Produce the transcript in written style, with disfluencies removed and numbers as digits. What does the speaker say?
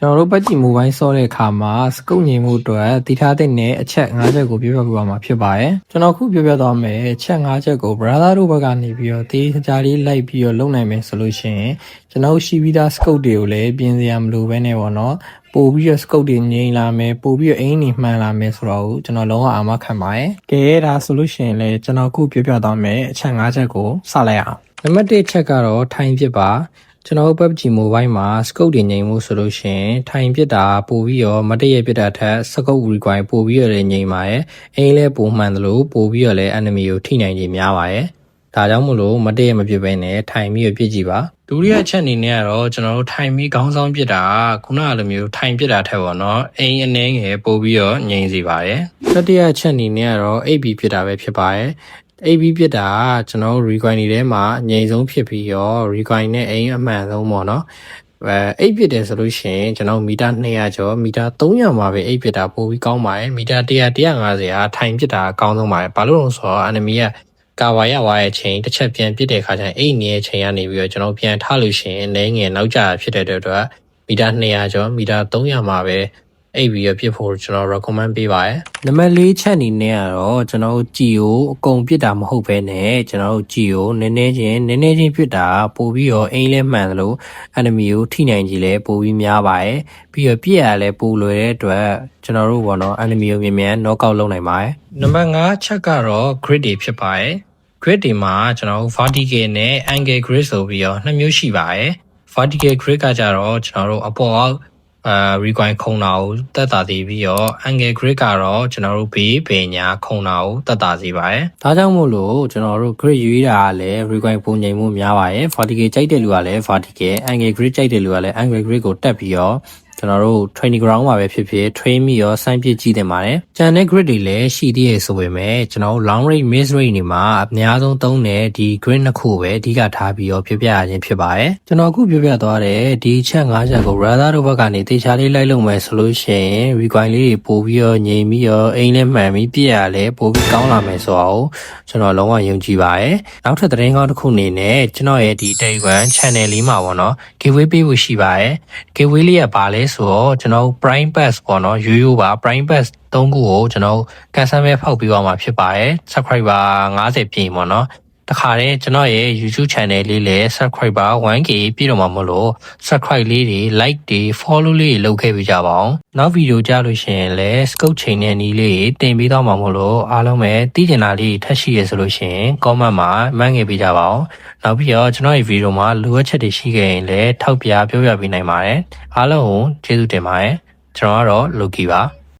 ကျွန်တော်တို့ပတ်ကြည့်မိုဘိုင်းဆော့တဲ့အခါမှာစကုတ်ငြိမ်မှုအတွက်တည်ထားတဲ့အချက်၅ချက်ကိုပြောပြပေးပါမှာဖြစ်ပါတယ်ကျွန်တော်ခုပြောပြသွားမယ်အချက်၅ချက်ကို brother တို့ဘက်ကနေပြီးတော့တေးကြားလေးလိုက်ပြီးတော့လုပ်နိုင်မယ်ဆိုလို့ရှိရင်ကျွန်တော်ရှိပြီးသားစကုတ်တွေကိုလည်းပြင်စရာမလိုဘဲနဲ့ပေါ့နော်ပို့ပြီးတော့စကုတ်တွေငြိမ်လာမယ်ပို့ပြီးတော့အင်းနေမှန်လာမယ်ဆိုတော့ကျွန်တော်လုံးဝအာမခံပါတယ်ကဲဒါဆိုလို့ရှိရင်လည်းကျွန်တော်ခုပြောပြသွားမယ်အချက်၅ချက်ကိုစလိုက်အောင်နံပါတ်၁ချက်ကတော့ထိုင်ဖြစ်ပါကျွန်တော် PUBG Mobile မှာ scope တွေငြိမ်မှုဆိုလို့ရှိရင်ထိုင်ပစ်တာပို့ပြီးတော့မတည့်ရပစ်တာထက် scope require ပို့ပြီးတော့လည်းငြိမ်ပါရဲ့အိမ်လည်းပိုမှန်တယ်လို့ပို့ပြီးတော့လည်း enemy ကိုထိနိုင်ခြင်းများပါရဲ့ဒါကြောင့်မို့လို့မတည့်ရမပစ်ဘဲနဲ့ထိုင်ပြီးတော့ပစ်ကြည့်ပါဒုတိယချက်အနေနဲ့ကတော့ကျွန်တော်တို့ထိုင်ပြီးခေါင်းဆောင်ပစ်တာခုနကလိုမျိုးထိုင်ပစ်တာထက်ပေါ့နော်အိမ်အနေငယ်ပို့ပြီးတော့ငြိမ်စေပါရဲ့တတိယချက်အနေနဲ့ကတော့ AB ပစ်တာပဲဖြစ်ပါရဲ့AB ပြစ်တာကျွန်တော် require နေထဲမှာအငြိမ်ဆုံးဖြစ်ပြီးရော require နဲ့အိမ်အမှန်ဆုံးပေါ့နော်အိပ်ပြစ်တယ်ဆိုလို့ရှိရင်ကျွန်တော်မီတာ200ကျော်မီတာ300မှာပဲအိပ်ပြစ်တာပိုပြီးကောင်းပါတယ်မီတာ100 150ဟာထိုင်ပြစ်တာအကောင်းဆုံးပါတယ်ဘာလို့လဲဆိုတော့ enemy ကကာဝါရဝါရဲ့ချိန်တစ်ချက်ပြန်ပြစ်တဲ့ခါကျရင်အိတ်နေတဲ့ချိန်ကနေပြီးတော့ကျွန်တော်ပြန်ထားလို့ရှိရင်လည်းငယ်နောက်ကျဖြစ်တဲ့အတွက်မီတာ200ကျော်မီတာ300မှာပဲအိပ်ပြီးရပြစ်ဖို့ကျွန်တော် recommend ပေးပါရယ်နံပါတ်၄ချက်အနေနဲ့ကတော့ကျွန်တော်ကြည်ကိုအကုန်ပြစ်တာမဟုတ်ဘဲနဲ့ကျွန်တော်ကြည်ကိုနည်းနည်းချင်းပြစ်တာပို့ပြီးတော့အိမ်လဲမှန်တယ်လို့ enemy ကိုထိနိုင်ကြီးလဲပို့ပြီးများပါရယ်ပြီးတော့ပြစ်ရလဲပို့လွယ်တဲ့အတွက်ကျွန်တော်တို့ပေါ့နော် enemy ကိုမြန် knock out လုပ်နိုင်ပါရယ်နံပါတ်၅ချက်ကတော့ grid တွေဖြစ်ပါရယ် grid တွေမှာကျွန်တော် vertical နဲ့ angle grid ဆိုပြီးတော့နှစ်မျိုးရှိပါရယ် vertical grid ကကြတော့ကျွန်တော်တို့အပေါ်အောက်require ခုံတာကိုတက်တာသေးပြီးတော့ angle grid ကတော့ကျွန်တော်တို့ဘေးပင်ညာခုံတာကိုတက်တာစေပါတယ်။ဒါကြောင့်မို့လို့ကျွန်တော်တို့ grid ရွေးတာကလည်း require ပုံငြိမ်မှုများပါတယ်။ vertical ကြိုက်တဲ့လူကလည်း vertical angle grid ကြိုက်တဲ့လူကလည်း angle grid ကိုတက်ပြီးတော့ကျွန်တော်တို့ training ground မှာပဲဖြစ်ဖြစ် train ပြီးရောစမ်းပစ်ကြည့်တင်ပါတယ်။ကျန်တဲ့ grid တွေလည်းရှိသေးရဆိုပေမဲ့ကျွန်တော်တို့ long range mid range တွေမှာအများဆုံးသုံးတဲ့ဒီ grid နှစ်ခုပဲအဓိကထားပြီးတော့ပြပြရခြင်းဖြစ်ပါတယ်။ကျွန်တော်အခုပြပြသွားတဲ့ဒီချက်၅ချက်ကို brother တို့ဘက်ကနေတေချာလေးလိုက်လုပ်မယ်ဆိုလို့ရှိရင် require လေးတွေပို့ပြီးတော့ငြိမ်ပြီးတော့အိမ်နဲ့မှန်ပြီးပြရလဲပို့ပြီးကောင်းလာမယ်ဆိုတော့ကျွန်တော်လုံးဝယုံကြည်ပါတယ်။နောက်ထပ်သတင်းကောင်းတစ်ခုအနေနဲ့ကျွန်တော်ရဲ့ဒီ Telegram channel လေးမှာပေါ့နော် giveaway ပေးဖို့ရှိပါတယ်။ giveaway လေးကဘာလဲဆိုတော့ကျွန်တော် prime pass ပေါ့နော်ရိုးရိုးပါ prime pass 3ခုကိုကျွန်တော်ကန်ဆယ်မဲဖောက်ပြီးသွားမှာဖြစ်ပါတယ် subscriber 50ပြည့်ပေါ့နော်တခါတည်းကျွန်တော်ရဲ့ YouTube channel လေးလည်း subscriber 1k ပြည့်တော့မှာမလို့ subscribe လေးတွေ like တွေ follow လေးတွေလုပ်ခဲ့ပေးကြပါအောင်နောက်ဗီဒီယိုကြားလို့ရှိရင်လည်း scope ချိန်နဲ့နီးလေးတင်ပေးတော့မှာမလို့အားလုံးပဲသိချင်တာလေးထပ်ရှိရဆိုလို့ရှိရင် comment မှာမှန်းခဲ့ပေးကြပါအောင်နောက်ပြီးတော့ကျွန်တော်ရဲ့ဗီဒီယိုမှာလိုအပ်ချက်တွေရှိခဲ့ရင်လည်းထောက်ပြပြောပြပေးနိုင်ပါတယ်အားလုံးကိုကျေးဇူးတင်ပါတယ်ကျွန်တော်ကတော့ Loki ပါ